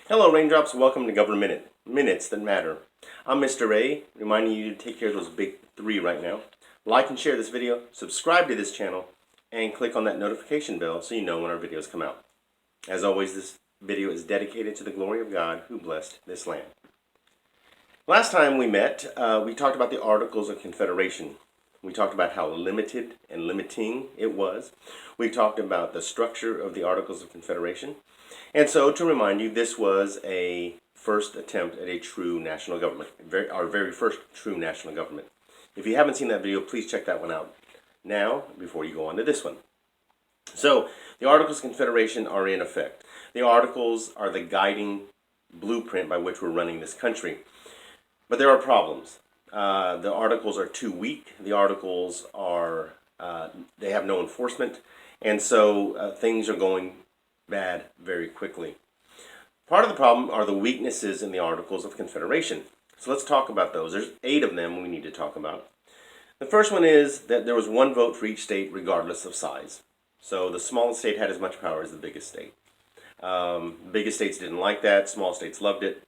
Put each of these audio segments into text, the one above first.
Hello, Raindrops. Welcome to Government Minute. Minutes that matter. I'm Mr. A, reminding you to take care of those big three right now. Like and share this video, subscribe to this channel, and click on that notification bell so you know when our videos come out. As always, this video is dedicated to the glory of God who blessed this land. Last time we met, we talked about the Articles of Confederation. We talked about how limited and limiting it was. We talked about the structure of the Articles of Confederation. And so, to remind you, this was a first attempt at a true national government, our very first true national government. If you haven't seen that video, please check that one out now before you go on to this one. So, the Articles of Confederation are in effect. The Articles are the guiding blueprint by which we're running this country. But there are problems. The Articles are too weak. The Articles are, they have no enforcement. And so things are going bad very quickly. Part of the problem are the weaknesses in the Articles of Confederation. So let's talk about those. There's 8 of them we need to talk about. The first one is that there was one vote for each state regardless of size. So the smallest state had as much power as the biggest state. Biggest states didn't like that. Small states loved it.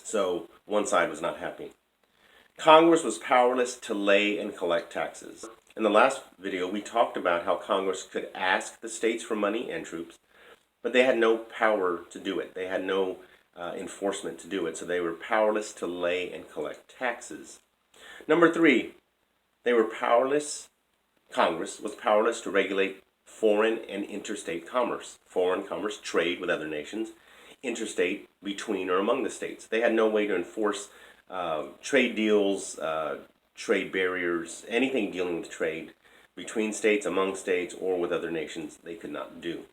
So one side was not happy. Congress was powerless to lay and collect taxes. In the last video, we talked about how Congress could ask the states for money and troops, but they had no power to do it. They had no enforcement to do it, so they were powerless to lay and collect taxes. Number 3, they were powerless. Congress was powerless to regulate foreign and interstate commerce. Foreign commerce, trade with other nations. Interstate, between or among the states. They had no way to enforce trade deals, trade barriers, anything dealing with trade between states, among states, or with other nations, they could not do.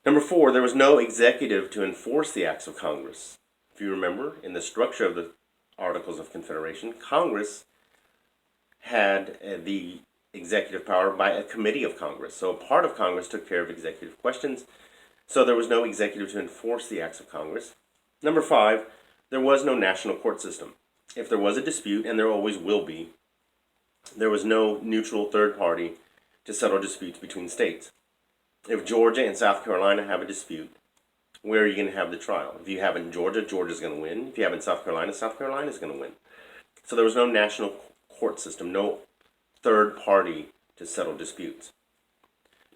Number 4, there was no executive to enforce the acts of Congress. If you remember, in the structure of the Articles of Confederation, Congress had the executive power by a committee of Congress. So a part of Congress took care of executive questions. So there was no executive to enforce the acts of Congress. Number 5, there was no national court system. If there was a dispute, and there always will be, there was no neutral third party to settle disputes between states. If Georgia and South Carolina have a dispute, where are you going to have the trial? If you have it in Georgia, Georgia's going to win. If you have it in South Carolina, South Carolina's going to win. So there was no national court system, no third party to settle disputes.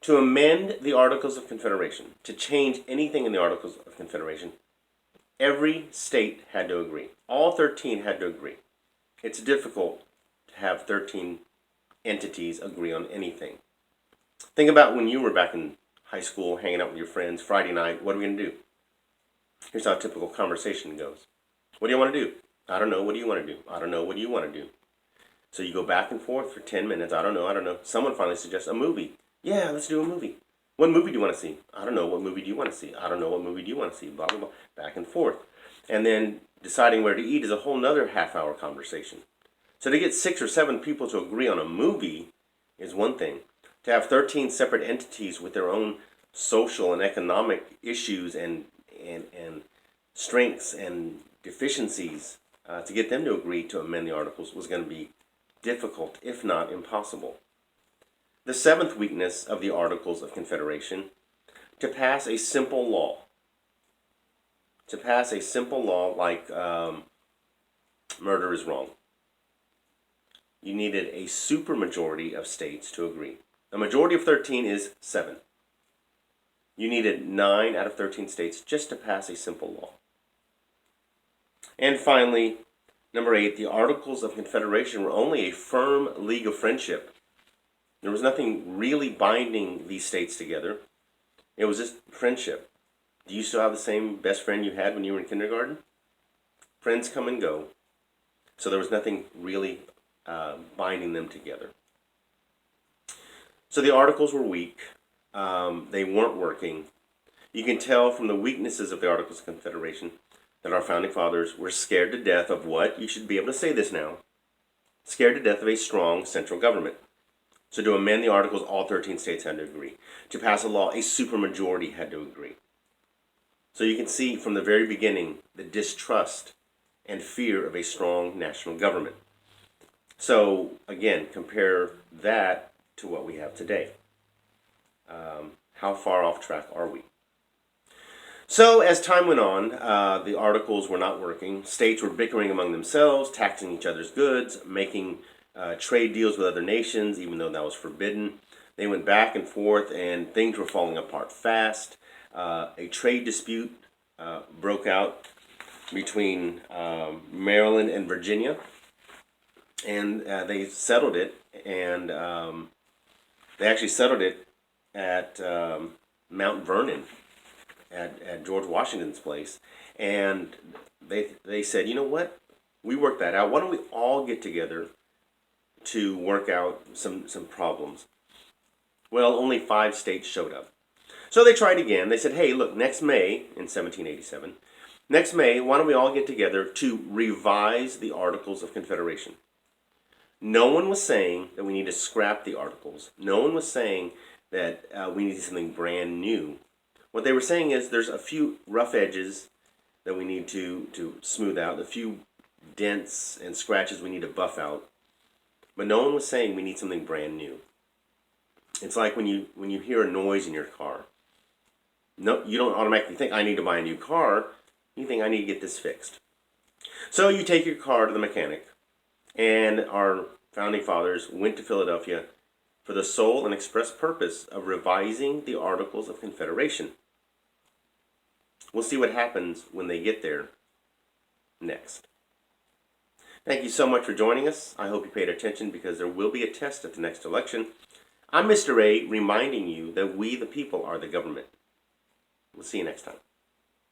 To amend the Articles of Confederation, to change anything in the Articles of Confederation, every state had to agree. All 13 had to agree. It's difficult to have 13 entities agree on anything. Think about when you were back in high school, hanging out with your friends, Friday night, what are we going to do? Here's how a typical conversation goes. What do you want to do? I don't know. What do you want to do? I don't know. What do you want to do? So you go back and forth for 10 minutes. I don't know. Someone finally suggests a movie. Yeah, let's do a movie. What movie do you want to see? I don't know. What movie do you want to see? I don't know. What movie do you want to see? Blah, blah, blah. Back and forth. And then deciding where to eat is a whole nother half-hour conversation. So to get 6 or 7 people to agree on a movie is one thing. To have 13 separate entities with their own social and economic issues and strengths and deficiencies, to get them to agree to amend the Articles was going to be difficult, if not impossible. The 7th weakness of the Articles of Confederation, to pass a simple law. To pass a simple law like murder is wrong. You needed a supermajority of states to agree. A majority of 13 is 7. You needed 9 out of 13 states just to pass a simple law. And finally, number 8, the Articles of Confederation were only a firm league of friendship. There was nothing really binding these states together. It was just friendship. Do you still have the same best friend you had when you were in kindergarten? Friends come and go. So there was nothing really binding them together. So the Articles were weak. They weren't working. You can tell from the weaknesses of the Articles of Confederation that our founding fathers were scared to death of what? You should be able to say this now. Scared to death of a strong central government. So to amend the Articles, all 13 states had to agree. To pass a law, a supermajority had to agree. So you can see from the very beginning the distrust and fear of a strong national government. So again, compare that to what we have today. How far off track are we? So as time went on, the articles were not working. States were bickering among themselves, taxing each other's goods, making trade deals with other nations, even though that was forbidden. They went back and forth, and things were falling apart fast. A trade dispute broke out between Maryland and Virginia, and they settled it. And they actually settled it at Mount Vernon, at George Washington's place. And they said, you know what? We worked that out. Why don't we all get together to work out some problems? Well, only 5 states showed up. So they tried again. They said, hey, look, next May, in 1787, next May, why don't we all get together to revise the Articles of Confederation? No one was saying that we need to scrap the Articles. No one was saying that we need something brand new. What they were saying is there's a few rough edges that we need to smooth out, a few dents and scratches we need to buff out. But no one was saying we need something brand new. It's like when you hear a noise in your car. No, you don't automatically think, I need to buy a new car. You think, I need to get this fixed. So you take your car to the mechanic, and our founding fathers went to Philadelphia for the sole and express purpose of revising the Articles of Confederation. We'll see what happens when they get there next. Thank you so much for joining us. I hope you paid attention, because there will be a test at the next election. I'm Mr. A, reminding you that we, the people, are the government. We'll see you next time.